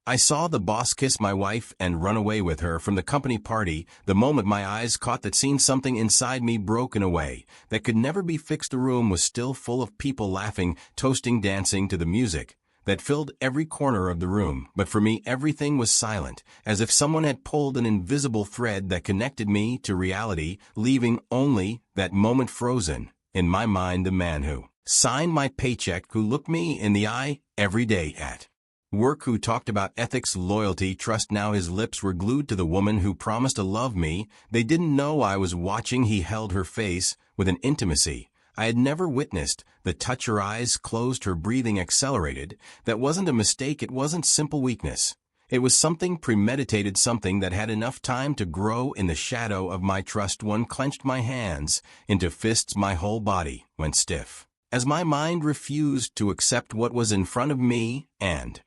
I saw the boss kiss my wife and run away with her from the company party. The moment my eyes caught that scene, something inside me broke in a way that could never be fixed. The room was still full of people laughing, toasting, dancing to the music that filled every corner of the room. But for me, everything was silent, as if someone had pulled an invisible thread that connected me to reality, leaving only that moment frozen in my mind. The man who signed my paycheck, who looked me in the eye every day at work, who talked about ethics, loyalty, trust. Now his lips were glued to the woman who promised to love me. They didn't know I was watching. He held her face with an intimacy I had never witnessed. The touch, her eyes closed, her breathing accelerated. That wasn't a mistake. It wasn't simple weakness. It was something premeditated, something that had enough time to grow in the shadow of my trust. One clenched my hands into fists. My whole body went stiff as my mind refused to accept what was in front of me. And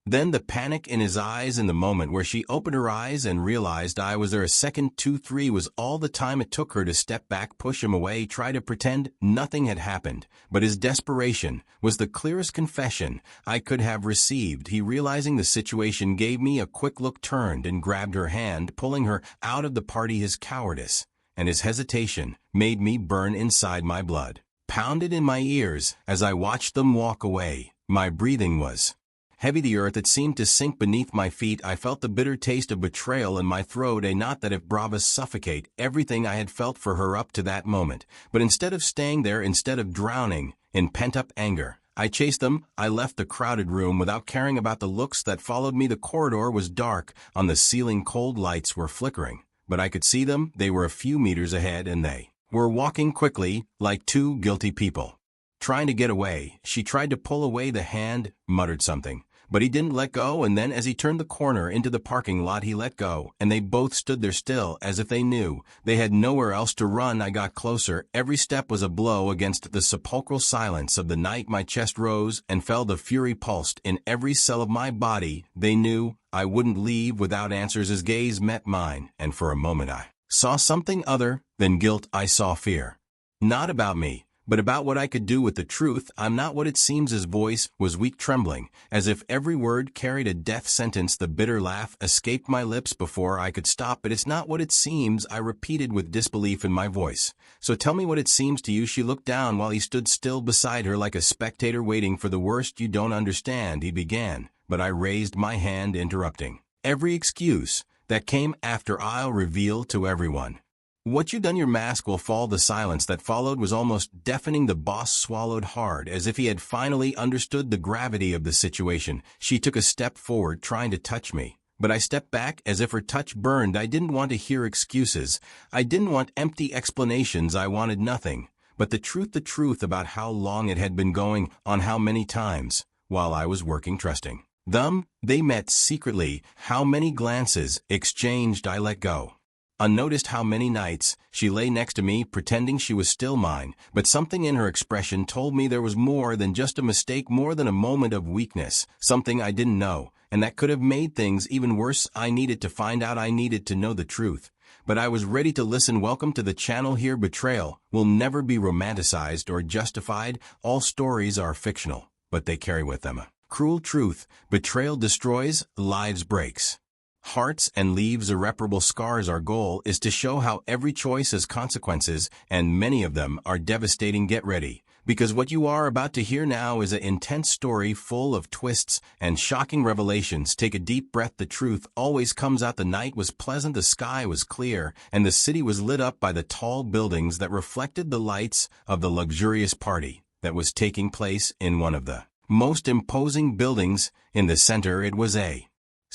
then the panic in his eyes, in the moment where she opened her eyes and realized I was there. A second, two, three was all the time it took her to step back, push him away, try to pretend nothing had happened. But his desperation was the clearest confession I could have received. He, realizing the situation, gave me a quick look, turned and grabbed her hand, pulling her out of the party. His cowardice and his hesitation made me burn inside. My blood pounded in my ears as I watched them walk away. My breathing was heavy, the earth that seemed to sink beneath my feet. I felt the bitter taste of betrayal in my throat, a knot that if bravas suffocate everything I had felt for her up to that moment. But instead of staying there, instead of drowning in pent-up anger, I chased them. I left the crowded room without caring about the looks that followed me. The corridor was dark. On the ceiling, cold lights were flickering, but I could see them. They were a few meters ahead, and they were walking quickly, like two guilty people trying to get away. She tried to pull away the hand, muttered something, but he didn't let go. And then as he turned the corner into the parking lot, he let go, and they both stood there still, as if they knew they had nowhere else to run. I got closer. Every step was a blow against the sepulchral silence of the night. My chest rose and fell. The fury pulsed in every cell of my body. They knew I wouldn't leave without answers. His gaze met mine, and for a moment I saw something other than guilt. I saw fear. Not about me, but about what I could do with the truth. I'm not what it seems. His voice was weak, trembling, as if every word carried a death sentence. The bitter laugh escaped my lips before I could stop. But it's not what it seems, I repeated with disbelief in my voice. So tell me what it seems to you. She looked down while he stood still beside her, like a spectator waiting for the worst. You don't understand, he began, but I raised my hand, interrupting every excuse that came after. I'll reveal to everyone what you done. Your mask will fall. The silence that followed was almost deafening. The boss swallowed hard, as if he had finally understood the gravity of the situation. She took a step forward, trying to touch me, but I stepped back as if her touch burned. I didn't want to hear excuses. I didn't want empty explanations. I wanted nothing but the truth about how long it had been going on, how many times, while I was working, trusting them, they met secretly, how many glances exchanged. I let go unnoticed. How many nights she lay next to me, pretending she was still mine. But something in her expression told me there was more than just a mistake, more than a moment of weakness, something I didn't know, and that could have made things even worse. I needed to find out. I needed to know the truth. But I was ready to listen. Welcome to the channel. Here, betrayal will never be romanticized or justified. All stories are fictional, but they carry with them a cruel truth. Betrayal destroys lives, breaks hearts, and leaves irreparable scars. Our goal is to show how every choice has consequences, and many of them are devastating. Get ready, because what you are about to hear now is an intense story full of twists and shocking revelations. Take a deep breath. The truth always comes out. The night was pleasant, the sky was clear, and the city was lit up by the tall buildings that reflected the lights of the luxurious party that was taking place in one of the most imposing buildings in the center. It was a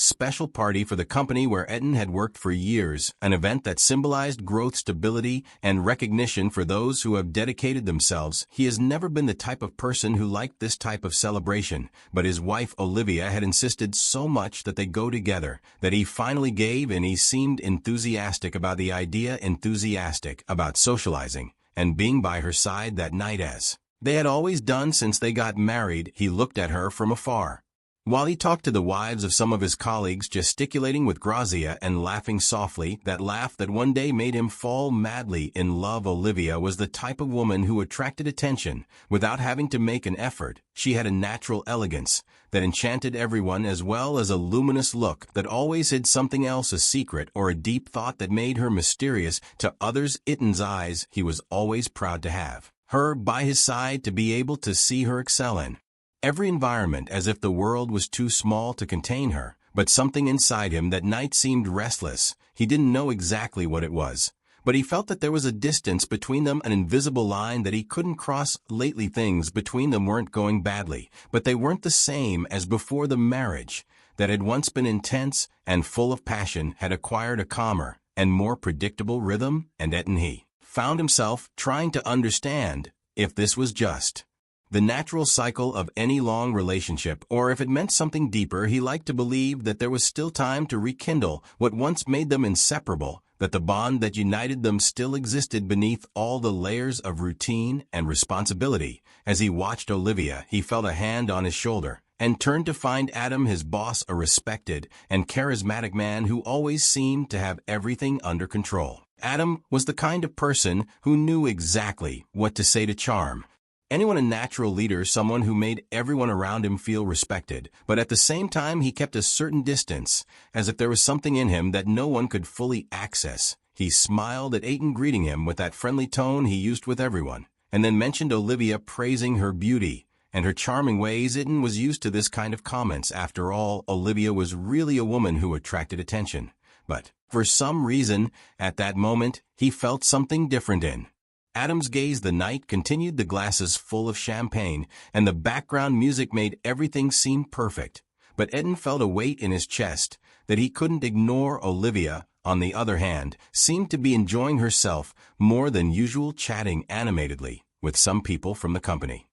special party for the company where Etten had worked for years, an event that symbolized growth, stability, and recognition for those who have dedicated themselves. He has never been the type of person who liked this type of celebration, but his wife Olivia had insisted so much that they go together that he finally gave in. He seemed enthusiastic about the idea, enthusiastic about socializing and being by her side that night, as they had always done since they got married. He looked at her from afar, While he talked to the wives of some of his colleagues, gesticulating with Grazia and laughing softly, that laugh that one day made him fall madly in love. Olivia was the type of woman who attracted attention without having to make an effort. She had a natural elegance that enchanted everyone, as well as a luminous look that always hid something else, a secret or a deep thought that made her mysterious to others. Eden's eyes he was always proud to have her by his side, to be able to see her excel in every environment, as if the world was too small to contain her. But something inside him that night seemed restless. He didn't know exactly what it was, but he felt that there was a distance between them, an invisible line that he couldn't cross. Lately things between them weren't going badly, but they weren't the same as before. The marriage that had once been intense and full of passion had acquired a calmer and more predictable rhythm, and Eden he found himself trying to understand if this was just the natural cycle of any long relationship, or if it meant something deeper. He liked to believe that there was still time to rekindle what once made them inseparable, that the bond that united them still existed beneath all the layers of routine and responsibility. As he watched Olivia, he felt a hand on his shoulder and turned to find Adam, his boss, a respected and charismatic man who always seemed to have everything under control. Adam was the kind of person who knew exactly what to say to charm anyone, a natural leader, someone who made everyone around him feel respected, but at the same time he kept a certain distance, as if there was something in him that no one could fully access. He smiled at Eden, greeting him with that friendly tone he used with everyone, and then mentioned Olivia, praising her beauty and her charming ways. Eden was used to this kind of comments. After all, Olivia was really a woman who attracted attention. But for some reason, at that moment, he felt something different in Adam's gaze. The night continued, the glasses full of champagne, and the background music made everything seem perfect. But Eden felt a weight in his chest that he couldn't ignore. Olivia, on the other hand, seemed to be enjoying herself more than usual, chatting animatedly with some people from the company,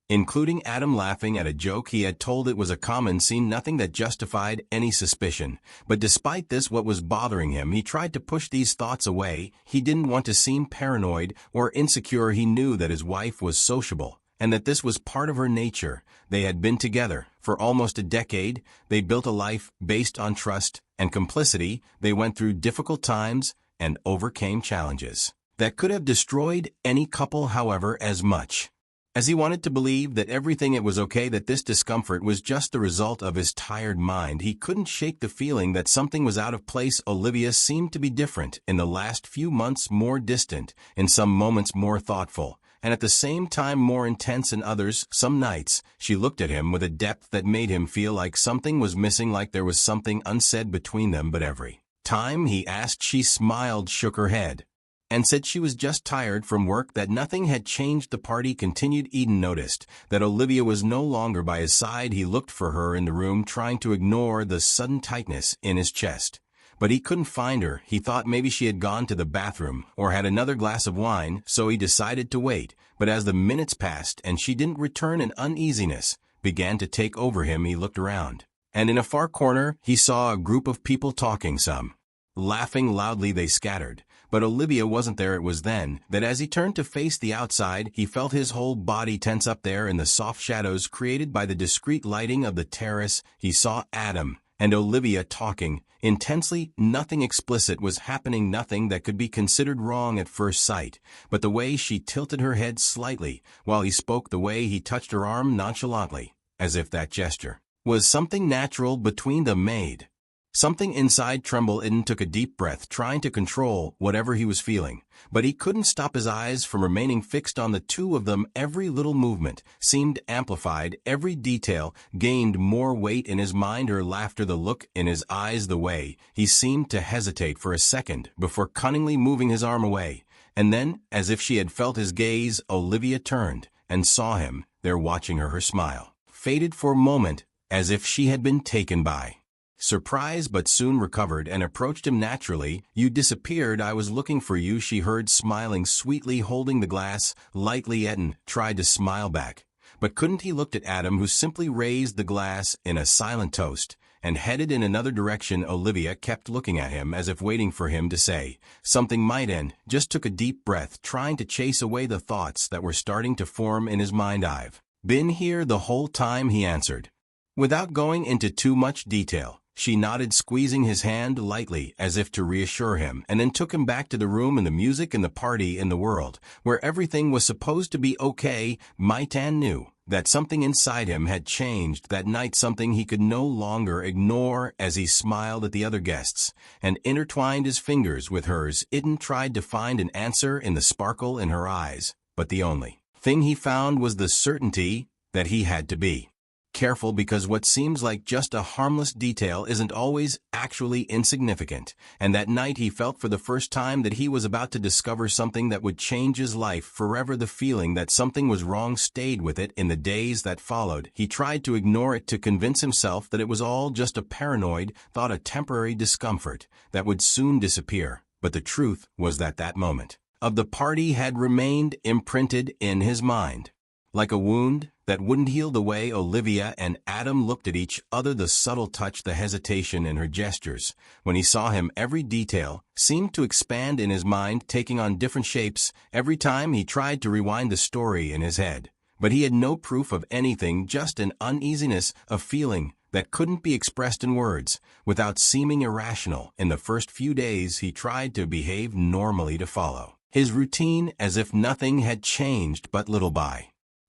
including Adam, laughing at a joke he had told. It was a common scene, nothing that justified any suspicion. But despite this, what was bothering him, he tried to push these thoughts away. He didn't want to seem paranoid or insecure. He knew that his wife was sociable, and that this was part of her nature. They had been together for almost a decade. They built a life based on trust and complicity. They went through difficult times and overcame challenges that could have destroyed any couple. However, as much as he wanted to believe that everything it was okay, that this discomfort was just the result of his tired mind, he couldn't shake the feeling that something was out of place. Olivia seemed to be different in the last few months, more distant in some moments, more thoughtful, and at the same time more intense in others. Some nights, she looked at him with a depth that made him feel like something was missing, like there was something unsaid between them. But every time he asked, she smiled, shook her head, and said she was just tired from work, that nothing had changed. The party continued. Eden noticed that Olivia was no longer by his side. He looked for her in the room, trying to ignore the sudden tightness in his chest. But he couldn't find her. He thought maybe she had gone to the bathroom or had another glass of wine, so he decided to wait. But as the minutes passed and she didn't return, an uneasiness began to take over him. He looked around, and in a far corner he saw a group of people talking, some laughing loudly. They scattered, but Olivia wasn't there. It was then that as he turned to face the outside, he felt his whole body tense up. There in the soft shadows created by the discreet lighting of the terrace, he saw Adam and Olivia talking intensely. Nothing explicit was happening, nothing that could be considered wrong at first sight, but the way she tilted her head slightly while he spoke, the way he touched her arm nonchalantly, as if that gesture was something natural between them, made something inside tremble. Eden took a deep breath, trying to control whatever he was feeling, but he couldn't stop his eyes from remaining fixed on the two of them. Every little movement seemed amplified, every detail gained more weight in his mind. Her laughter, the look in his eyes, the way he seemed to hesitate for a second before cunningly moving his arm away. And then, as if she had felt his gaze, Olivia turned and saw him there watching her. Her smile faded for a moment, as if she had been taken by surprise, but soon recovered and approached him naturally. "You disappeared. I was looking for you," she heard, smiling sweetly, holding the glass lightly. Eden tried to smile back, but couldn't. He looked at Adam, who simply raised the glass in a silent toast and headed in another direction. Olivia kept looking at him as if waiting for him to say something. Might end, just took a deep breath, trying to chase away the thoughts that were starting to form in his mind. "I've been here the whole time," he answered, Without going into too much detail, she nodded, squeezing his hand lightly as if to reassure him, and then took him back to the room and the music and the party in the world, where everything was supposed to be okay. Maitan knew that something inside him had changed that night, something he could no longer ignore. As he smiled at the other guests and intertwined his fingers with hers, Iden tried to find an answer in the sparkle in her eyes, but the only thing he found was the certainty that he had to be careful, because what seems like just a harmless detail isn't always actually insignificant. And that night he felt for the first time that he was about to discover something that would change his life forever. The feeling that something was wrong stayed with it in the days that followed. He tried to ignore it, to convince himself that it was all just a paranoid thought, a temporary discomfort that would soon disappear. But the truth was that that moment of the party had remained imprinted in his mind, like a wound that wouldn't heal. The way Olivia and Adam looked at each other, the subtle touch, the hesitation in her gestures when he saw him, every detail seemed to expand in his mind, taking on different shapes every time he tried to rewind the story in his head. But he had no proof of anything, just an uneasiness, a feeling that couldn't be expressed in words, without seeming irrational. In the first few days he tried to behave normally, to follow his routine as if nothing had changed, but little by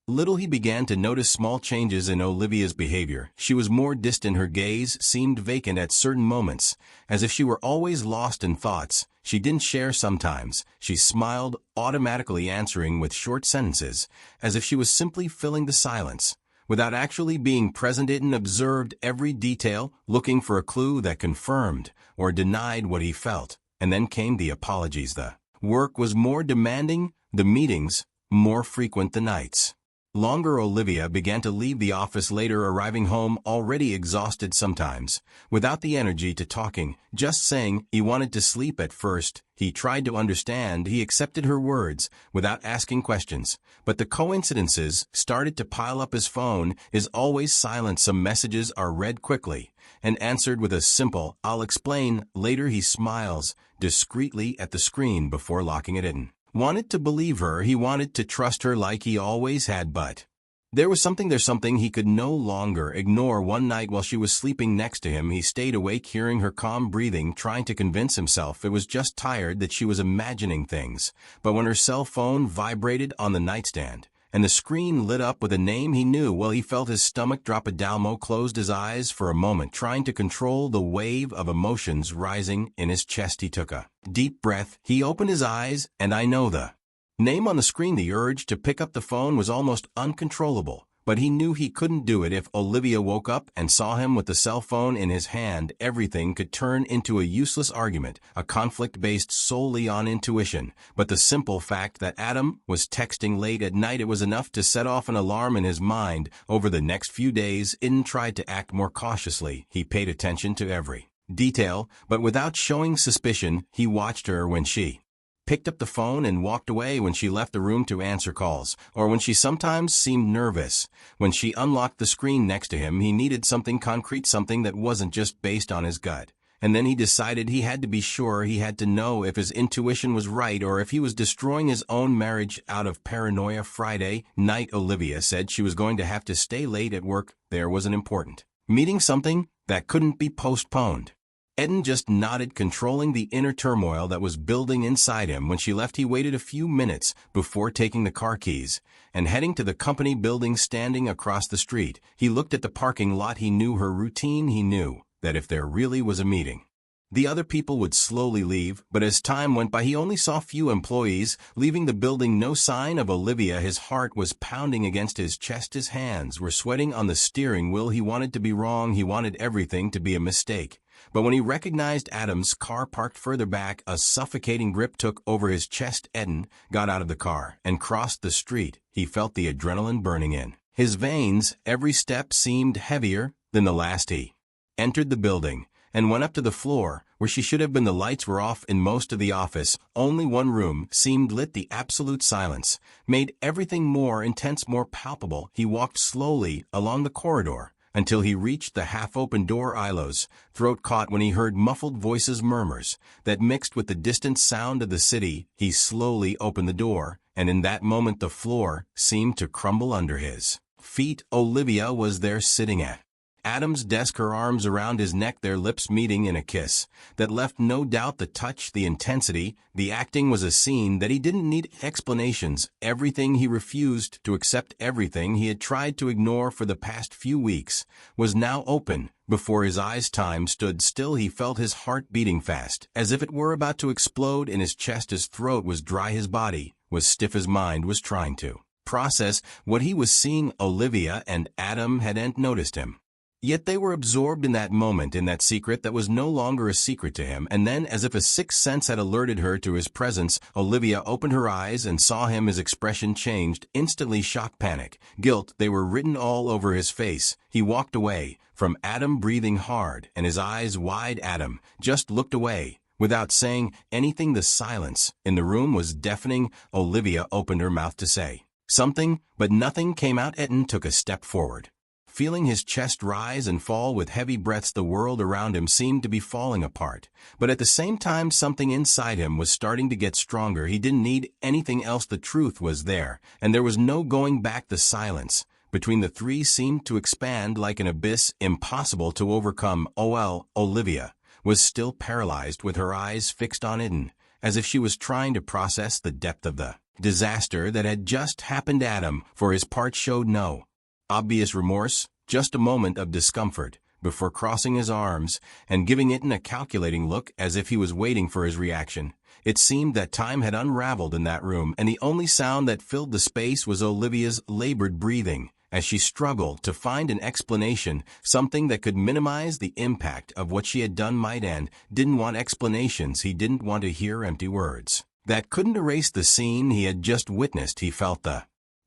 little he began to notice small changes in Olivia's behavior. She was more distant, her gaze seemed vacant at certain moments, as if she were always lost in thoughts. She didn't share sometimes. She smiled, automatically answering with short sentences, as if she was simply filling the silence, without actually being present. Iden observed every detail, looking for a clue that confirmed or denied what he felt. And then came the apologies. The work was more demanding, the meetings more frequent, the nights longer. Olivia began to leave the office later, arriving home already exhausted, sometimes without the energy to talking, just saying he wanted to sleep. At first, he tried to understand. He accepted her words without asking questions, but the coincidences started to pile up. His phone is always silent. Some messages are read quickly and answered with a simple, "I'll explain later." He smiles discreetly at the screen before locking it in. Wanted to believe her, he wanted to trust her like he always had, but there's something he could no longer ignore. One night while she was sleeping next to him, he stayed awake, hearing her calm breathing, trying to convince himself it was just tired, that she was imagining things. But when her cell phone vibrated on the nightstand and the screen lit up with a name he knew, well, he felt his stomach drop. Adalmo closed his eyes for a moment, trying to control the wave of emotions rising in his chest. He took a deep breath. He opened his eyes, and I know the name on the screen. The urge to pick up the phone was almost uncontrollable, but he knew he couldn't do it. If Olivia woke up and saw him with the cell phone in his hand, everything could turn into a useless argument, a conflict based solely on intuition. But the simple fact that Adam was texting late at night, it was enough to set off an alarm in his mind. Over the next few days, Iden tried to act more cautiously. He paid attention to every detail, but without showing suspicion. He watched her when she picked up the phone and walked away, when she left the room to answer calls, or when she sometimes seemed nervous. When she unlocked the screen next to him, he needed something concrete, something that wasn't just based on his gut. And then he decided he had to be sure. He had to know if his intuition was right, or if he was destroying his own marriage out of paranoia. Friday night, Olivia said she was going to have to stay late at work. There was an important meeting, something that couldn't be postponed. Eden just nodded, controlling the inner turmoil that was building inside him. When she left, he waited a few minutes before taking the car keys and heading to the company building standing across the street. He looked at the parking lot. He knew her routine. He knew that if there really was a meeting, the other people would slowly leave. But as time went by, he only saw few employees leaving the building. No sign of Olivia. His heart was pounding against his chest. His hands were sweating on the steering wheel. He wanted to be wrong. He wanted everything to be a mistake. But when he recognized Adam's car parked further back, a suffocating grip took over his chest. Eden got out of the car and crossed the street. He felt the adrenaline burning in his veins. Every step seemed heavier than the last. He entered the building and went up to the floor where she should have been. The lights were off in most of the office. Only one room seemed lit. The absolute silence made everything more intense, more palpable. He walked slowly along the corridor until he reached the half-open door. Ilo's throat caught when he heard muffled voices, murmurs that mixed with the distant sound of the city. He slowly opened the door, and in that moment the floor seemed to crumble under his feet. Olivia was there, sitting at Adam's desk, her arms around his neck, their lips meeting in a kiss that left no doubt. The touch, the intensity, the acting was a scene that he didn't need explanations. Everything he refused to accept, everything he had tried to ignore for the past few weeks, was now open before his eyes. Time stood still. He felt his heart beating fast, as if it were about to explode in his chest. His throat was dry, his body was stiff. His mind was trying to process what he was seeing. Olivia and Adam hadn't noticed him. Yet they were absorbed in that moment, in that secret that was no longer a secret to him. And then, as if a sixth sense had alerted her to his presence, Olivia opened her eyes and saw him. His expression changed. Instantly, shock, panic, guilt, they were written all over his face. He walked away from Adam, breathing hard and his eyes wide. Adam just looked away without saying anything. The silence in the room was deafening. Olivia opened her mouth to say something, but nothing came out. Etten took a step forward, feeling his chest rise and fall with heavy breaths. The world around him seemed to be falling apart, but at the same time something inside him was starting to get stronger. He didn't need anything else. The truth was there, and there was no going back. The silence between the three seemed to expand like an abyss, impossible to overcome. Olivia was still paralyzed, with her eyes fixed on Eden, as if she was trying to process the depth of the disaster that had just happened. Adam, for his part, showed no obvious remorse, just a moment of discomfort before crossing his arms and giving Eden a calculating look, as if he was waiting for his reaction. It seemed that time had unraveled in that room, and the only sound that filled the space was Olivia's labored breathing as she struggled to find an explanation, something that could minimize the impact of what she had done. Might and didn't want explanations. He didn't want to hear empty words that couldn't erase the scene he had just witnessed. He felt the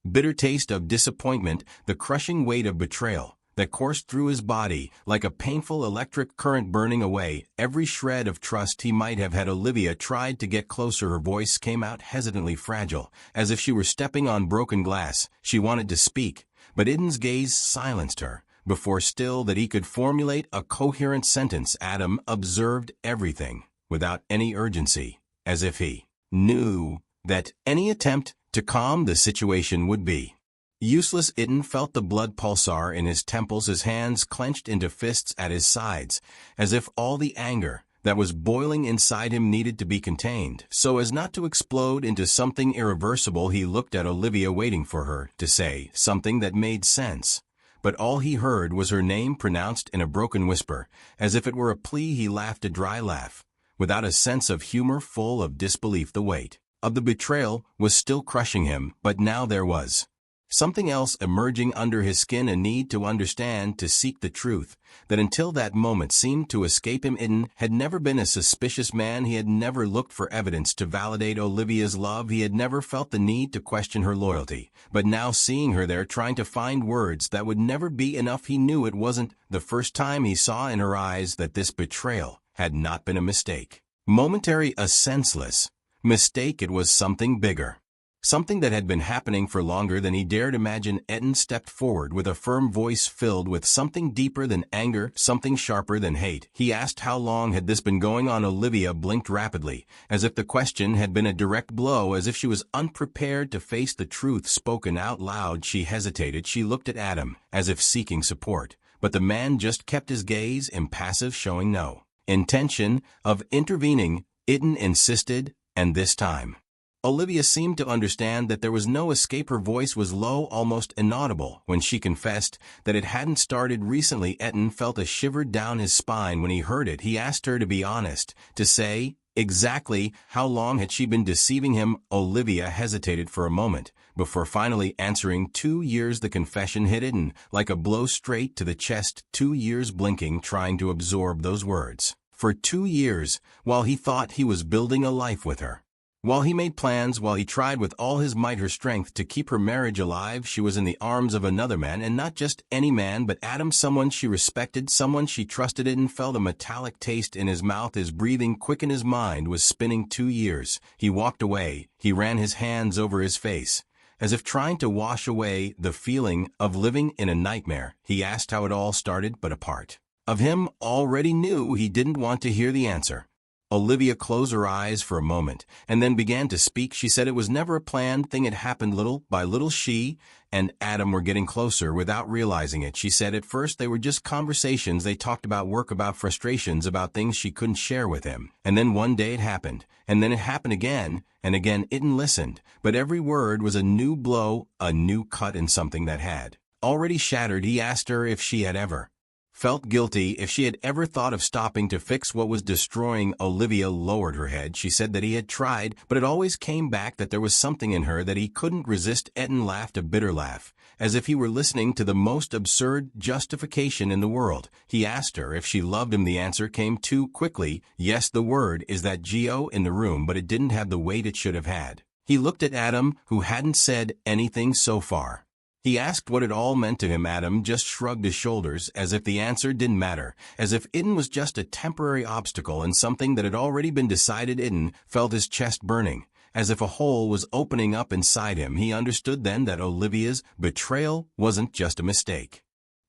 bitter taste of disappointment, the crushing weight of betrayal that coursed through his body like a painful electric current, burning away every shred of trust he might have had. Olivia tried to get closer. Her voice came out hesitantly, fragile, as if she were stepping on broken glass. She wanted to speak, but Eden's gaze silenced her before still that he could formulate a coherent sentence. Adam observed everything without any urgency, as if he knew that any attempt to calm the situation would be useless. Eden felt the blood pulsar in his temples, his hands clenched into fists at his sides, as if all the anger that was boiling inside him needed to be contained so as not to explode into something irreversible. He looked at Olivia, waiting for her to say something that made sense, but all he heard was her name pronounced in a broken whisper, as if it were a plea. He laughed, a dry laugh, without a sense of humor, full of disbelief. The weight of the betrayal was still crushing him, but now there was something else emerging under his skin, a need to understand, to seek the truth that until that moment seemed to escape him. Eden had never been a suspicious man. He had never looked for evidence to validate Olivia's love. He had never felt the need to question her loyalty. But now, seeing her there, trying to find words that would never be enough, he knew it wasn't the first time. He saw in her eyes that this betrayal had not been a mistake, momentary, a senseless mistake. It was something bigger, something that had been happening for longer than he dared imagine. Eden stepped forward with a firm voice filled with something deeper than anger, something sharper than hate. He asked, how long had this been going on? Olivia blinked rapidly, as if the question had been a direct blow, as if she was unprepared to face the truth spoken out loud. She hesitated. She looked at Adam, as if seeking support, but the man just kept his gaze impassive, showing no intention of intervening. Eden insisted, and this time Olivia seemed to understand that there was no escape. Her voice was low, almost inaudible, when she confessed that it hadn't started recently. Eden felt a shiver down his spine when he heard it. He asked her to be honest, to say exactly how long had she been deceiving him. Olivia hesitated for a moment before finally answering, 2 years. The confession hit Eden like a blow straight to the chest. 2 years, blinking, trying to absorb those words. For 2 years, while he thought he was building a life with her, while he made plans, while he tried with all his might, her strength, to keep her marriage alive, she was in the arms of another man, and not just any man, but Adam, someone she respected, someone she trusted. Eden felt a metallic taste in his mouth. His breathing quickened. His mind was spinning. 2 years. He walked away. He ran his hands over his face, as if trying to wash away the feeling of living in a nightmare. He asked how it all started, but a part of him already knew. He didn't want to hear the answer. Olivia closed her eyes for a moment, and then began to speak. She said it was never a planned thing. It happened little by little. She and Adam were getting closer without realizing it. She said at first they were just conversations. They talked about work, about frustrations, about things she couldn't share with him. And then one day it happened, and then it happened again, and again. Eden listened, but every word was a new blow, a new cut in something that had already shattered. He asked her if she had ever felt guilty, if she had ever thought of stopping to fix what was destroying. Olivia lowered her head. She said that he had tried, but it always came back, that there was something in her that he couldn't resist. Eden laughed a bitter laugh, as if he were listening to the most absurd justification in the world. He asked her if she loved him. The answer came too quickly. Yes, the word is that G-O in the room, but it didn't have the weight it should have had. He looked at Adam, who hadn't said anything so far. He asked what it all meant to him. Adam just shrugged his shoulders, as if the answer didn't matter, as if Eden was just a temporary obstacle in something that had already been decided. Eden felt his chest burning, as if a hole was opening up inside him. He understood then that Olivia's betrayal wasn't just a mistake.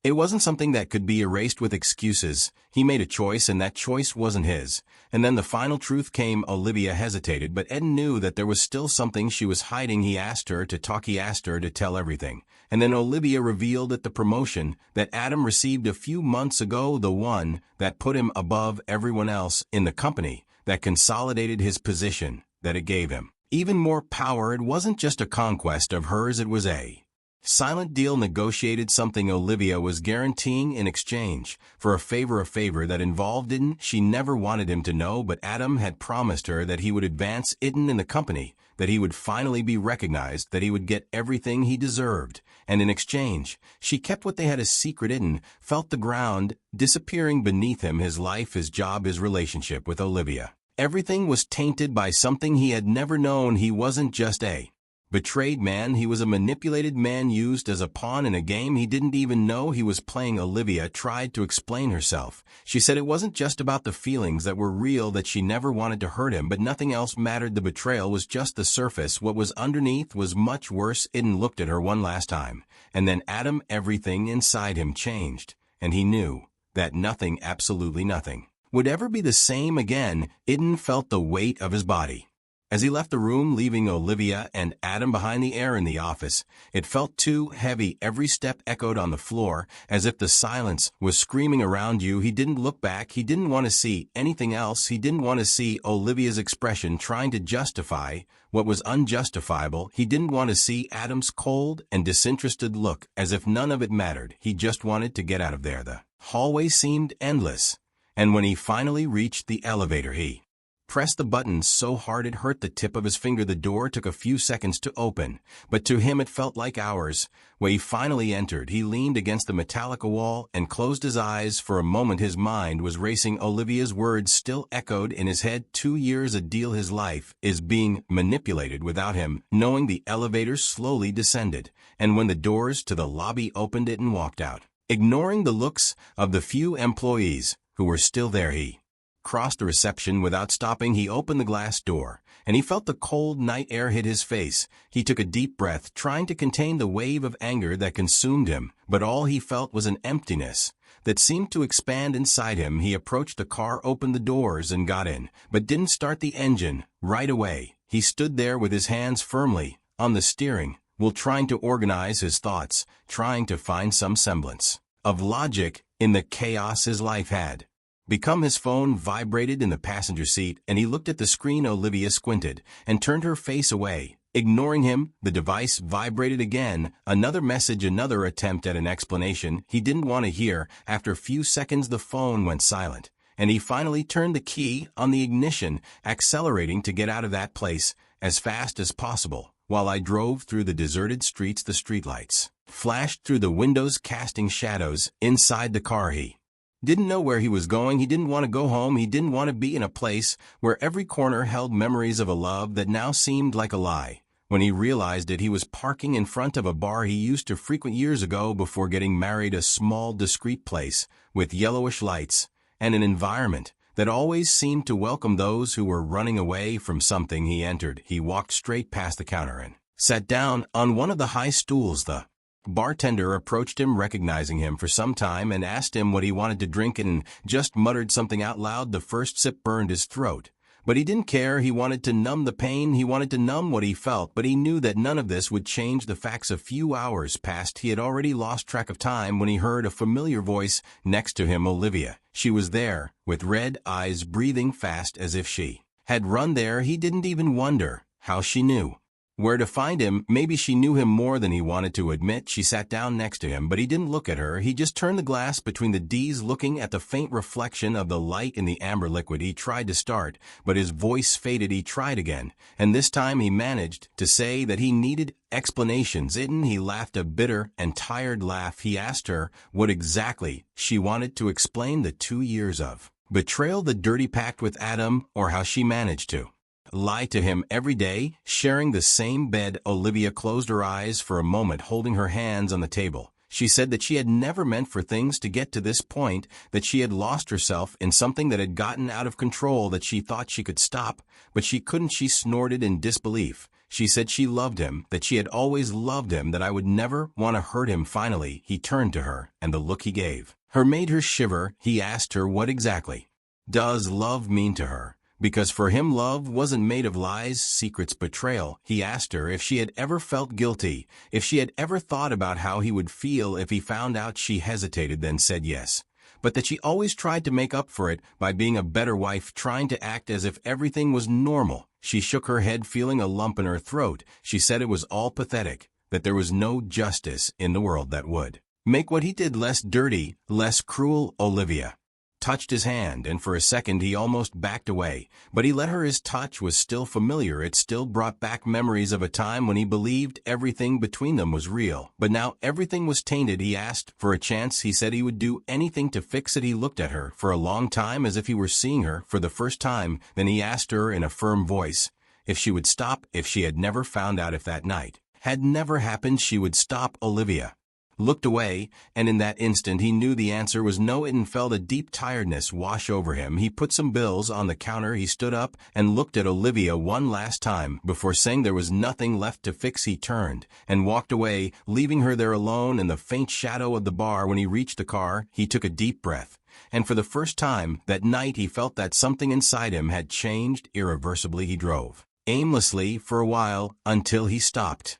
It wasn't something that could be erased with excuses. He made a choice, and that choice wasn't his. And then the final truth came. Olivia hesitated, but Eden knew that there was still something she was hiding. He asked her to talk. He asked her to tell everything. And then Olivia revealed that the promotion that Adam received a few months ago, the one that put him above everyone else in the company, that consolidated his position, that it gave him even more power. It wasn't just a conquest of hers, it was a silent deal negotiated, something Olivia was guaranteeing in exchange for a favor that involved Eden. She never wanted him to know, but Adam had promised her that he would advance Eden in the company, that he would finally be recognized, that he would get everything he deserved. And in exchange, she kept what they had a secret. Eden felt the ground disappearing beneath him, his life, his job, his relationship with Olivia. Everything was tainted by something he had never known. He wasn't just a betrayed man, he was a manipulated man, used as a pawn in a game he didn't even know he was playing. Olivia tried to explain herself. She said it wasn't just about the feelings that were real, that she never wanted to hurt him, but nothing else mattered. The betrayal was just the surface. What was underneath was much worse. Eden looked at her one last time, and then Adam, everything inside him changed, and he knew that nothing, absolutely nothing, would ever be the same again. Eden felt the weight of his body as he left the room, leaving Olivia and Adam behind. The air in the office, it felt too heavy. Every step echoed on the floor, as if the silence was screaming around you. He didn't look back. He didn't want to see anything else. He didn't want to see Olivia's expression trying to justify what was unjustifiable. He didn't want to see Adam's cold and disinterested look, as if none of it mattered. He just wanted to get out of there. The hallway seemed endless, and when he finally reached the elevator, he pressed the button so hard it hurt the tip of his finger. The door took a few seconds to open, but to him it felt like hours. When he finally entered, he leaned against the metallic wall and closed his eyes. For a moment his mind was racing. Olivia's words still echoed in his head. 2 years, a deal. His life is being manipulated without him knowing. The elevator slowly descended, and when the doors to the lobby opened, Eden walked out, ignoring the looks of the few employees who were still there. He crossed the reception without stopping. He opened the glass door, and he felt the cold night air hit his face. He took a deep breath, trying to contain the wave of anger that consumed him, but all he felt was an emptiness that seemed to expand inside him. He approached the car, opened the doors, and got in, but didn't start the engine right away. He stood there with his hands firmly on the steering wheel, trying to organize his thoughts, trying to find some semblance of logic in the chaos his life had become. His phone vibrated in the passenger seat, and he looked at the screen. Olivia squinted and turned her face away, ignoring him. The device vibrated again. Another message, another attempt at an explanation he didn't want to hear. After a few seconds, the phone went silent, and he finally turned the key on the ignition, accelerating to get out of that place as fast as possible. While I drove through the deserted streets, the streetlights flashed through the windows, casting shadows inside the car. He didn't know where he was going. He didn't want to go home. He didn't want to be in a place where every corner held memories of a love that now seemed like a lie. When he realized it, he was parking in front of a bar he used to frequent years ago before getting married, a small, discreet place with yellowish lights and an environment that always seemed to welcome those who were running away from something. He entered. He walked straight past the counter and sat down on one of the high stools. The bartender approached him, recognizing him for some time, and asked him what he wanted to drink, and just muttered something out loud. The first sip burned his throat, But he didn't care. He wanted to numb the pain. He wanted to numb what he felt, but he knew that none of this would change the facts. A few hours passed. He had already lost track of time when he heard a familiar voice next to him. Olivia. She was there, with red eyes, breathing fast as if she had run there. He didn't even wonder how she knew where to find him. Maybe she knew him more than he wanted to admit. She sat down next to him, but he didn't look at her. He just turned the glass between the D's, looking at the faint reflection of the light in the amber liquid. He tried to start, but his voice faded. He tried again, and this time he managed to say that he needed explanations. He laughed, a bitter and tired laugh. He asked her what exactly she wanted to explain: the 2 years of betrayal, the dirty pact with Adam, or how she managed to lie to him every day, sharing the same bed. Olivia closed her eyes for a moment, holding her hands on the table. She said that she had never meant for things to get to this point, that she had lost herself in something that had gotten out of control, that she thought she could stop, but she couldn't. She snorted in disbelief. She said she loved him, that she had always loved him, that I would never want to hurt him. Finally, he turned to her, and the look he gave her made her shiver. He asked her what exactly does love mean to her? Because for him, love wasn't made of lies, secrets, betrayal. He asked her if she had ever felt guilty, if she had ever thought about how he would feel if he found out. She hesitated, then said yes, but that she always tried to make up for it by being a better wife, trying to act as if everything was normal. She shook her head, feeling a lump in her throat. She said it was all pathetic, that there was no justice in the world that would make what he did less dirty, less cruel. Olivia touched his hand, and for a second he almost backed away, but he let her. His touch was still familiar. It still brought back memories of a time when he believed everything between them was real. But now everything was tainted. He asked for a chance. He said he would do anything to fix it. He looked at her for a long time, as if he were seeing her for the first time. Then he asked her in a firm voice if she would stop, if she had never found out, if that night had never happened, she would stop. Olivia looked away, and in that instant he knew the answer was no. It felt a deep tiredness wash over him. He put some bills on the counter. He stood up and looked at Olivia one last time before saying there was nothing left to fix. He turned and walked away, leaving her there alone in the faint shadow of the bar. When he reached the car, he took a deep breath, and for the first time that night he felt that something inside him had changed irreversibly. He drove aimlessly for a while until he stopped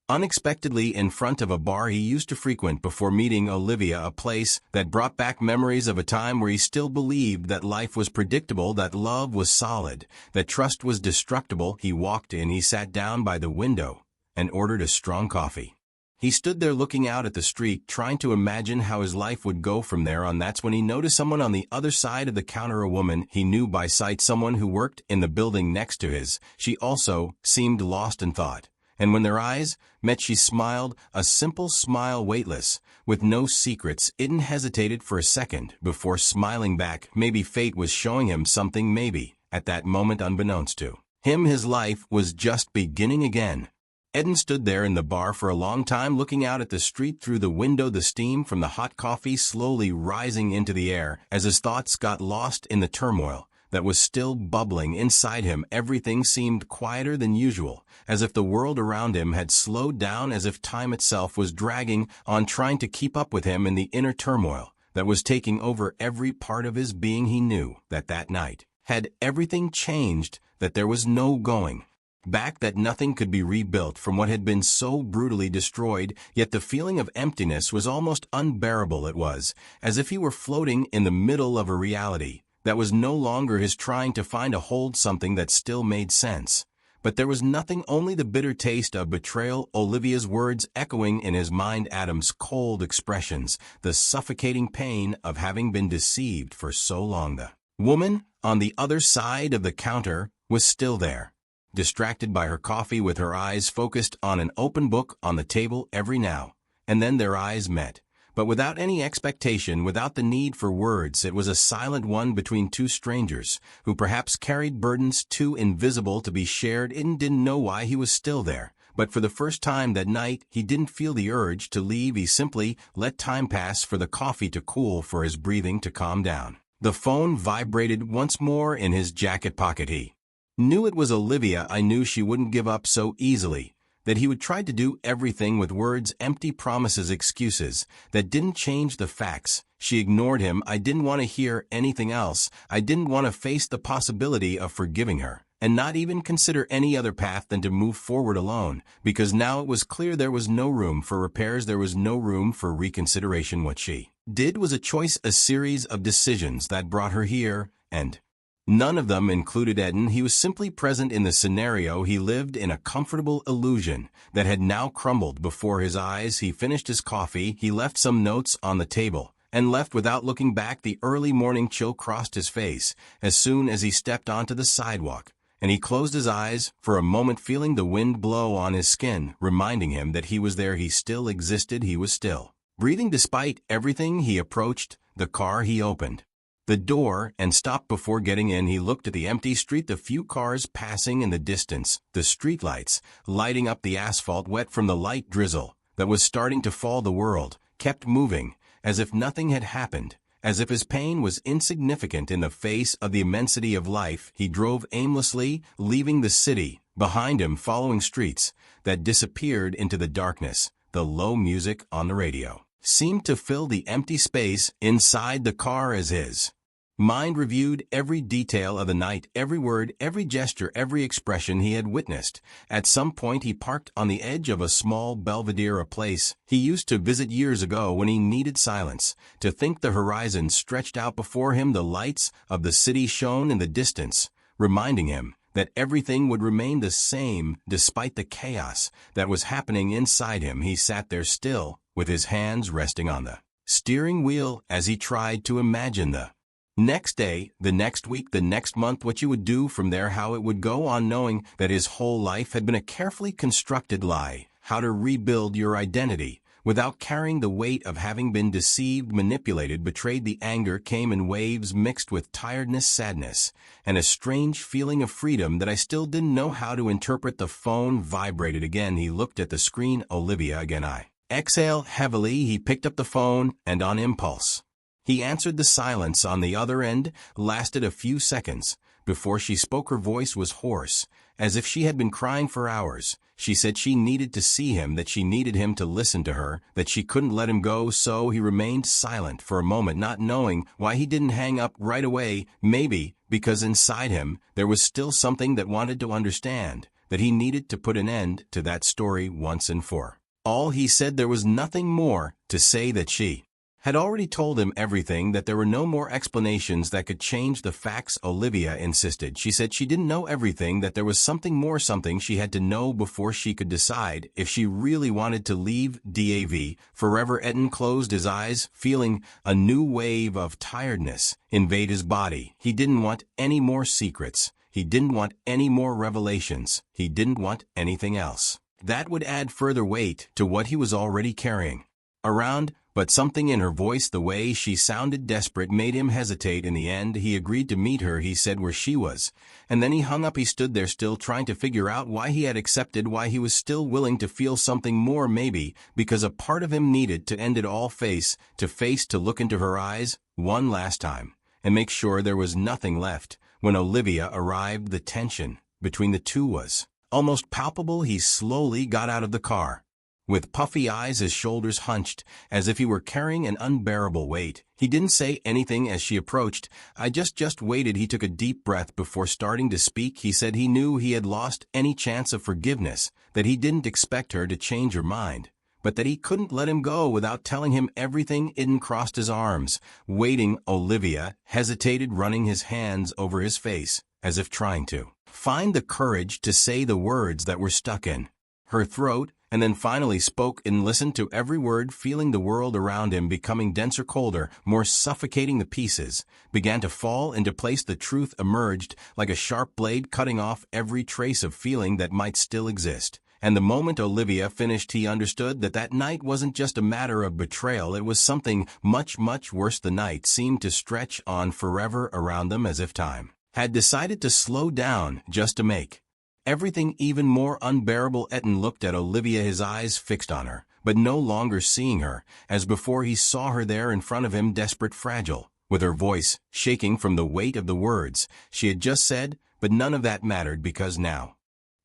unexpectedly in front of a bar he used to frequent before meeting Olivia, a place that brought back memories of a time where he still believed that life was predictable, that love was solid, that trust was destructible. He walked in, he sat down by the window, and ordered a strong coffee. He stood there looking out at the street, trying to imagine how his life would go from there on. That's when he noticed someone on the other side of the counter, a woman he knew by sight, someone who worked in the building next to his. She also seemed lost in thought, and when their eyes met she smiled, a simple smile, weightless, with no secrets. Eden hesitated for a second before smiling back. Maybe fate was showing him something. Maybe, at that moment, unbeknownst to him, his life was just beginning again. Eden stood there in the bar for a long time, looking out at the street through the window, the steam from the hot coffee slowly rising into the air. As his thoughts got lost in the turmoil that was still bubbling inside him, everything seemed quieter than usual, as if the world around him had slowed down, as if time itself was dragging on, trying to keep up with him in the inner turmoil that was taking over every part of his being. He knew that that night had everything changed, that there was no going back, that nothing could be rebuilt from what had been so brutally destroyed. Yet the feeling of emptiness was almost unbearable. It was as if he were floating in the middle of a reality that was no longer his, trying to find a hold, something that still made sense. But there was nothing, only the bitter taste of betrayal, Olivia's words echoing in his mind, Adam's cold expressions, the suffocating pain of having been deceived for so long. The woman on the other side of the counter was still there, distracted by her coffee, with her eyes focused on an open book on the table. Every now and then their eyes met, but without any expectation, without the need for words. It was a silent one between two strangers who perhaps carried burdens too invisible to be shared. Eden didn't know why he was still there, but for the first time that night he didn't feel the urge to leave. He simply let time pass, for the coffee to cool, for his breathing to calm down. The phone vibrated once more in his jacket pocket. He knew it was Olivia. I knew she wouldn't give up so easily, that he would try to do everything with words, empty promises, excuses that didn't change the facts. She ignored him. I didn't want to hear anything else. I didn't want to face the possibility of forgiving her, and not even consider any other path than to move forward alone, because now it was clear there was no room for repairs, there was no room for reconsideration. What she did was a choice, a series of decisions that brought her here, and none of them included Eden. He was simply present in the scenario. He lived in a comfortable illusion that had now crumbled before his eyes. He finished his coffee, he left some notes on the table, and left without looking back. The early morning chill crossed his face as soon as he stepped onto the sidewalk, and he closed his eyes for a moment, feeling the wind blow on his skin, reminding him that he was there, he still existed, he was still breathing despite everything. He approached the car. He opened the door and stopped before getting in. He looked at the empty street, the few cars passing in the distance, the streetlights lighting up the asphalt wet from the light drizzle that was starting to fall. The world kept moving, as if nothing had happened, as if his pain was insignificant in the face of the immensity of life. He drove aimlessly, leaving the city behind him, following streets that disappeared into the darkness. The low music on the radio seemed to fill the empty space inside the car as his mind reviewed every detail of the night, every word, every gesture, every expression he had witnessed. At some point he parked on the edge of a small belvedere, a place he used to visit years ago when he needed silence, to think. The horizon stretched out before him. The lights of the city shone in the distance, reminding him that everything would remain the same despite the chaos that was happening inside him. He sat there still, with his hands resting on the steering wheel, as he tried to imagine the next day, the next week, the next month, what you would do from there, how it would go on, knowing that his whole life had been a carefully constructed lie. How to rebuild your identity without carrying the weight of having been deceived, manipulated, betrayed. The anger came in waves, mixed with tiredness, sadness, and a strange feeling of freedom that I still didn't know how to interpret. The phone vibrated again. He looked at the screen. Olivia again. I exhaled heavily. He picked up the phone, and on impulse, he answered. The silence on the other end lasted a few seconds before she spoke. Her voice was hoarse, as if she had been crying for hours. She said she needed to see him, that she needed him to listen to her, that she couldn't let him go. So he remained silent for a moment, not knowing why he didn't hang up right away. Maybe because inside him there was still something that wanted to understand, that he needed to put an end to that story once and for all. He said there was nothing more to say, that she had already told him everything, that there were no more explanations that could change the facts. Olivia insisted. She said she didn't know everything, that there was something more, something she had to know before she could decide if she really wanted to leave DAV forever. Eden closed his eyes, feeling a new wave of tiredness invade his body. He didn't want any more secrets. He didn't want any more revelations. He didn't want anything else that would add further weight to what he was already carrying around. But something in her voice, the way she sounded desperate, made him hesitate. In the end, he agreed to meet her, he said, where she was. And then he hung up. He stood there still, trying to figure out why he had accepted, why he was still willing to feel something more. Maybe because a part of him needed to end it all face to face, to look into her eyes one last time and make sure there was nothing left. When Olivia arrived, the tension between the two was almost palpable. He slowly got out of the car, with puffy eyes, his shoulders hunched, as if he were carrying an unbearable weight. He didn't say anything as she approached. I just waited. He took a deep breath before starting to speak. He said he knew he had lost any chance of forgiveness, that he didn't expect her to change her mind, but that he couldn't let him go without telling him everything. Eden crossed his arms, waiting. Olivia hesitated, running his hands over his face, as if trying to find the courage to say the words that were stuck in her throat, and then finally spoke and listened to every word, feeling the world around him becoming denser, colder, more suffocating. The pieces began to fall into place. The truth emerged like a sharp blade, cutting off every trace of feeling that might still exist. And the moment Olivia finished, he understood that that night wasn't just a matter of betrayal. It was something much, much worse. The night seemed to stretch on forever around them, as if time had decided to slow down just to make everything even more unbearable. Eden looked at Olivia, his eyes fixed on her, but no longer seeing her. As before, he saw her there in front of him, desperate, fragile, with her voice shaking from the weight of the words she had just said. But none of that mattered, because now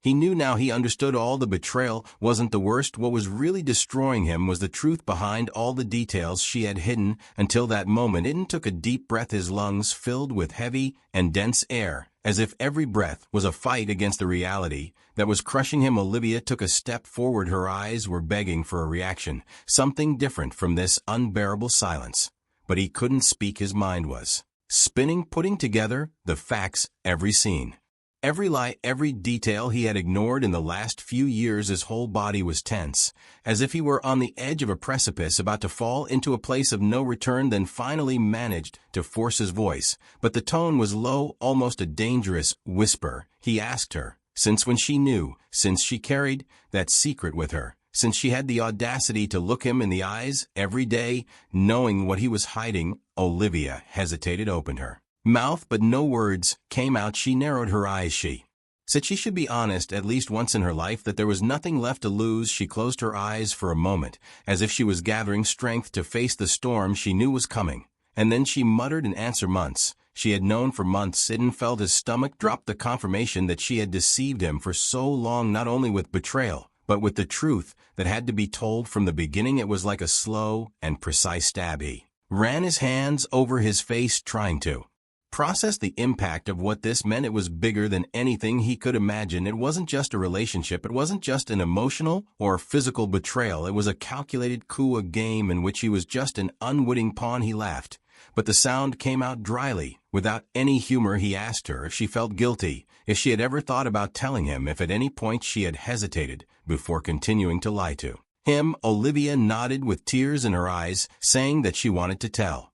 He knew now, he understood all. The betrayal wasn't the worst. What was really destroying him was the truth behind all the details she had hidden until that moment. Eden took a deep breath, his lungs filled with heavy and dense air, as if every breath was a fight against the reality that was crushing him. Olivia took a step forward. Her eyes were begging for a reaction, something different from this unbearable silence. But he couldn't speak. His mind was spinning, putting together the facts, every scene, every lie, every detail he had ignored in the last few years. His whole body was tense, as if he were on the edge of a precipice, about to fall into a place of no return. Then finally managed to force his voice, but the tone was low, almost a dangerous whisper. He asked her, since when she knew, since she carried that secret with her, since she had the audacity to look him in the eyes every day, knowing what he was hiding. Olivia hesitated, opened her mouth, but no words came out. She narrowed her eyes. She said she should be honest at least once in her life, that there was nothing left to lose. She closed her eyes for a moment, as if she was gathering strength to face the storm she knew was coming. And then she muttered an answer months she had known for months. Eden felt his stomach drop. The confirmation that she had deceived him for so long, not only with betrayal, but with the truth that had to be told from the beginning. It was like a slow and precise stab. He ran his hands over his face, trying to process the impact of what this meant. It was bigger than anything he could imagine. It wasn't just a relationship. It wasn't just an emotional or physical betrayal. It was a calculated coup, a game in which he was just an unwitting pawn. He laughed, but the sound came out dryly, without any humor. He asked her if she felt guilty, if she had ever thought about telling him, if at any point she had hesitated before continuing to lie to him. Olivia nodded with tears in her eyes, saying that she wanted to tell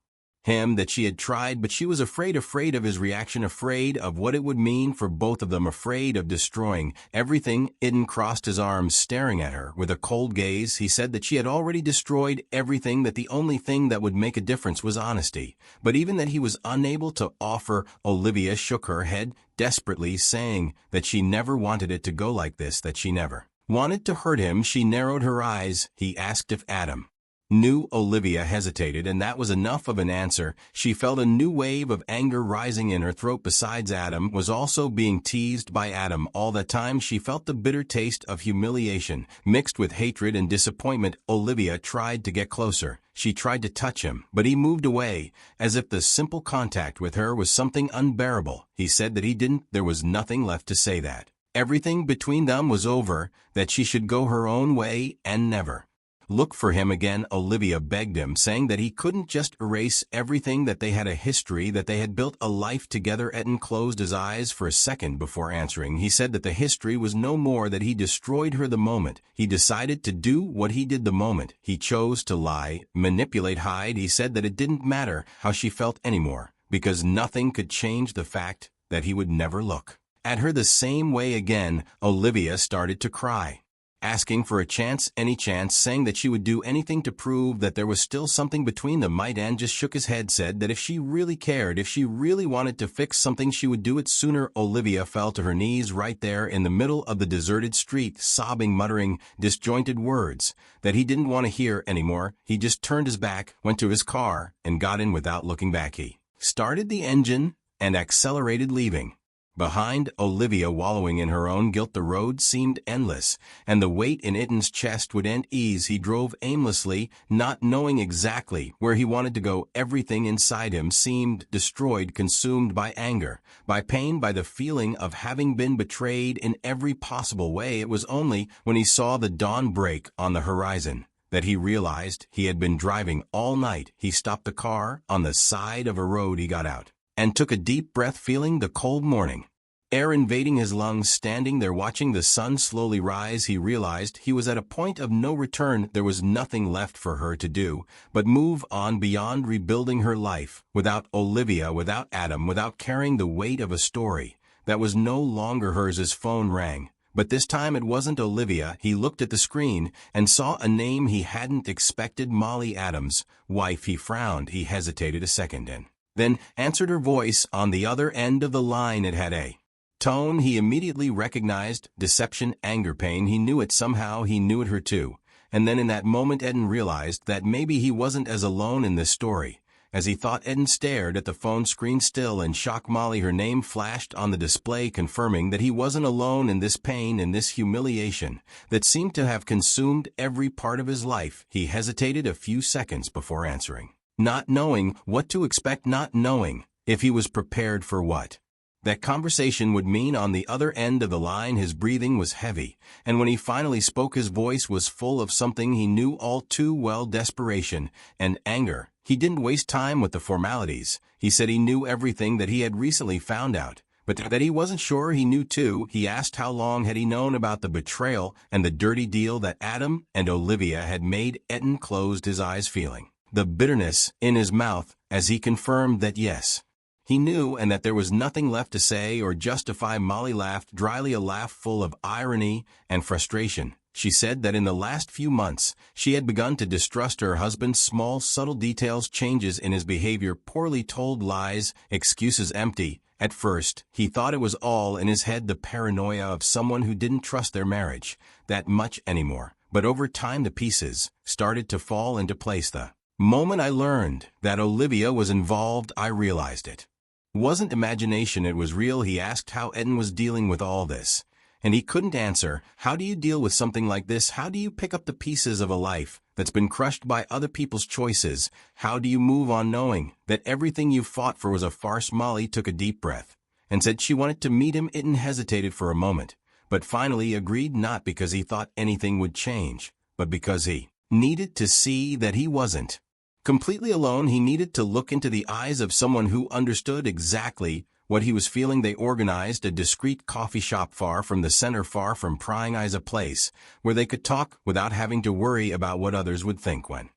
him, that she had tried, but she was afraid of his reaction, afraid of what it would mean for both of them, afraid of destroying everything. Eden crossed his arms, staring at her with a cold gaze. He said that she had already destroyed everything, that the only thing that would make a difference was honesty, but even that he was unable to offer. Olivia shook her head desperately, saying that she never wanted it to go like this, that she never wanted to hurt him. She narrowed her eyes. He asked if Adam knew. Olivia hesitated, and that was enough of an answer. She felt a new wave of anger rising in her throat. Besides, Adam was also being teased by Adam all the time. She felt the bitter taste of humiliation mixed with hatred and disappointment. Olivia tried to get closer. She tried to touch him, but he moved away, as if the simple contact with her was something unbearable. He said that he didn't. There was nothing left to say, that everything between them was over, that she should go her own way and never look for him again. Olivia begged him, saying that he couldn't just erase everything, that they had a history, that they had built a life together. Eden closed his eyes for a second before answering. He said that the history was no more, that he destroyed her the moment he decided to do what he did, the moment he chose to lie, manipulate, hide. He said that it didn't matter how she felt anymore, because nothing could change the fact that he would never look at her the same way again. Olivia started to cry, asking for a chance, any chance, saying that she would do anything to prove that there was still something between them. Maidan just shook his head, said that if she really cared, if she really wanted to fix something, she would do it sooner. Olivia fell to her knees right there in the middle of the deserted street, sobbing, muttering disjointed words that he didn't want to hear anymore. He just turned his back, went to his car, and got in without looking back. He started the engine and accelerated, leaving behind Olivia wallowing in her own guilt. The road seemed endless, and the weight in Eden's chest would end ease. He drove aimlessly, not knowing exactly where he wanted to go. Everything inside him seemed destroyed, consumed by anger, by pain, by the feeling of having been betrayed in every possible way. It was only when he saw the dawn break on the horizon that he realized he had been driving all night. He stopped the car on the side of a road. He got out and took a deep breath, feeling the cold morning air invading his lungs. Standing there watching the sun slowly rise, he realized he was at a point of no return. There was nothing left for her to do but move on, beyond rebuilding her life without Olivia, without Adam, without carrying the weight of a story that was no longer hers. His phone rang, but this time it wasn't Olivia. He looked at the screen and saw a name he hadn't expected: Molly, Adam's wife. He frowned. He hesitated a second and then answered her voice on the other end of the line. It had a tone he immediately recognized: deception, anger, pain. He knew it somehow. He knew it her too. And then in that moment Eden realized that maybe he wasn't as alone in this story As he thought, Eden stared at the phone screen still in shock. Molly, her name flashed on the display, confirming that he wasn't alone in this pain and this humiliation that seemed to have consumed every part of his life. He hesitated a few seconds before answering, not knowing what to expect, not knowing if he was prepared for what that conversation would mean on the other end of the line. His breathing was heavy, and when he finally spoke, his voice was full of something he knew all too well: desperation and anger. He didn't waste time with the formalities. He said he knew everything that he had recently found out, but that he wasn't sure he knew too. He asked how long had he known about the betrayal and the dirty deal that Adam and Olivia had made. Eden closed his eyes, feeling the bitterness in his mouth as he confirmed that yes, he knew, and that there was nothing left to say or justify. Molly laughed dryly, a laugh full of irony and frustration. She said that in the last few months, she had begun to distrust her husband's small, subtle details, changes in his behavior, poorly told lies, excuses empty. At first, he thought it was all in his head, the paranoia of someone who didn't trust their marriage that much anymore. But over time, the pieces started to fall into place. The moment I learned that Olivia was involved, I realized it wasn't imagination, it was real. He asked how Eden was dealing with all this, and he couldn't answer. How do you deal with something like this? How do you pick up the pieces of a life that's been crushed by other people's choices? How do you move on knowing that everything you fought for was a farce? Molly took a deep breath and said she wanted to meet him. Eden hesitated for a moment, but finally agreed, not because he thought anything would change, but because he needed to see that he wasn't completely alone. He needed to look into the eyes of someone who understood exactly what he was feeling. They organized a discreet coffee shop far from the center, far from prying eyes, a place where they could talk without having to worry about what others would think. When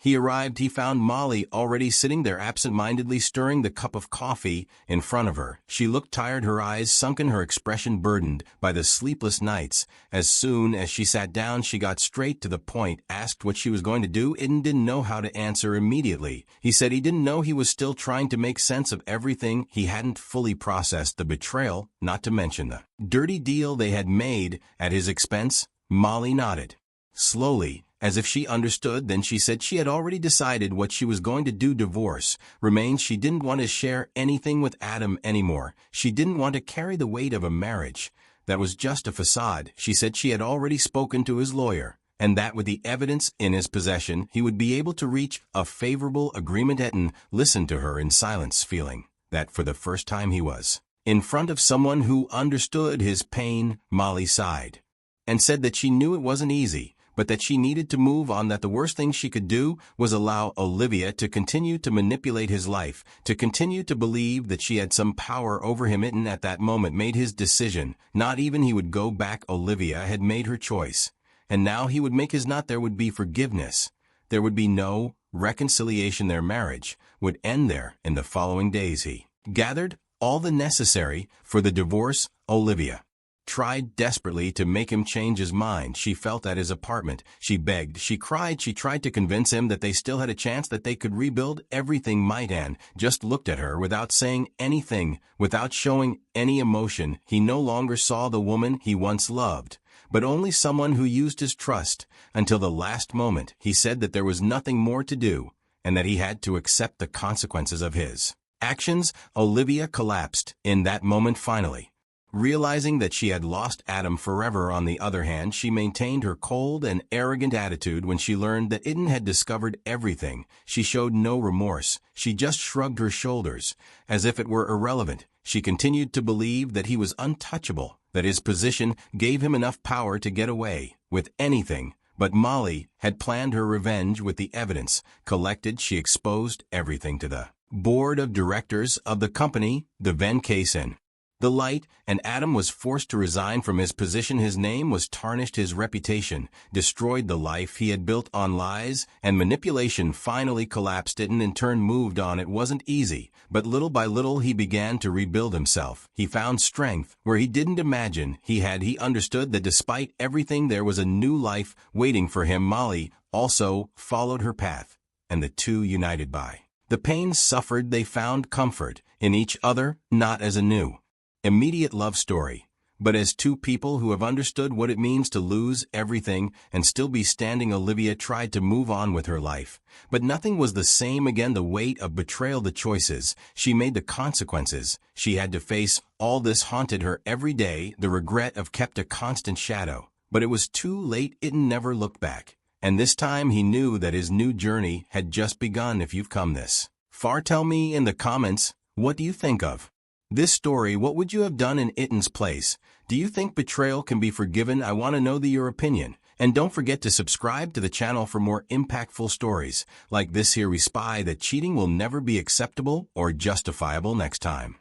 he arrived, he found Molly already sitting there, absent-mindedly stirring the cup of coffee in front of her. She looked tired, her eyes sunken, her expression burdened by the sleepless nights. As soon as she sat down, she got straight to the point, asked what she was going to do. Eden didn't know how to answer immediately. He said he didn't know. He was still trying to make sense of everything. He hadn't fully processed the betrayal, not to mention the dirty deal they had made at his expense. Molly nodded slowly, as if she understood. Then she said she had already decided what she was going to do. Divorce remained. She didn't want to share anything with Adam anymore. She didn't want to carry the weight of a marriage that was just a facade. She said she had already spoken to his lawyer, and that with the evidence in his possession, he would be able to reach a favorable agreement. Eden listened to her in silence, feeling that for the first time he was in front of someone who understood his pain. Molly sighed and said that she knew it wasn't easy, but that she needed to move on, that the worst thing she could do was allow Olivia to continue to manipulate his life, to continue to believe that she had some power over him. Eden at that moment made his decision. Not even he would go back. Olivia had made her choice, and now he would make his. Not there would be forgiveness. There would be no reconciliation. Their marriage would end there. In the following days, he gathered all the necessary for the divorce. Olivia tried desperately to make him change his mind. She felt at his apartment. She begged, she cried, she tried to convince him that they still had a chance, that they could rebuild everything. Might just looked at her without saying anything, without showing any emotion. He no longer saw the woman he once loved, but only someone who used his trust until the last moment. He said that there was nothing more to do, and that he had to accept the consequences of his actions. Olivia collapsed in that moment, finally realizing that she had lost Adam forever. On the other hand, she maintained her cold and arrogant attitude. When she learned that Eden had discovered everything, she showed no remorse. She just shrugged her shoulders, as if it were irrelevant. She continued to believe that he was untouchable, that his position gave him enough power to get away with anything. But Molly had planned her revenge. With the evidence collected, she exposed everything to the board of directors of the company, the kïss in the light, and Adam was forced to resign from his position. His name was tarnished, his reputation destroyed, the life he had built on lies and manipulation finally collapsed. Eden in turn moved on. It wasn't easy, but little by little he began to rebuild himself. He found strength where he didn't imagine he had. He understood that despite everything, there was a new life waiting for him. Molly also followed her path, and the two united by the pain suffered. They found comfort in each other, not as a new immediate love story, But as two people who have understood what it means to lose everything and still be standing, Olivia tried to move on with her life. But nothing was the same again. The weight of betrayal, the choices she made, the consequences she had to face, all this haunted her every day. The regret of kept a constant shadow. But it was too late. Itten never looked back. And this time he knew that his new journey had just begun. If you've come this far, tell me in the comments, what do you think of this story? What would you have done in Itten's place? Do you think betrayal can be forgiven? I want to know your opinion. And don't forget to subscribe to the channel for more impactful stories like this here. We spy that cheating will never be acceptable or justifiable next time.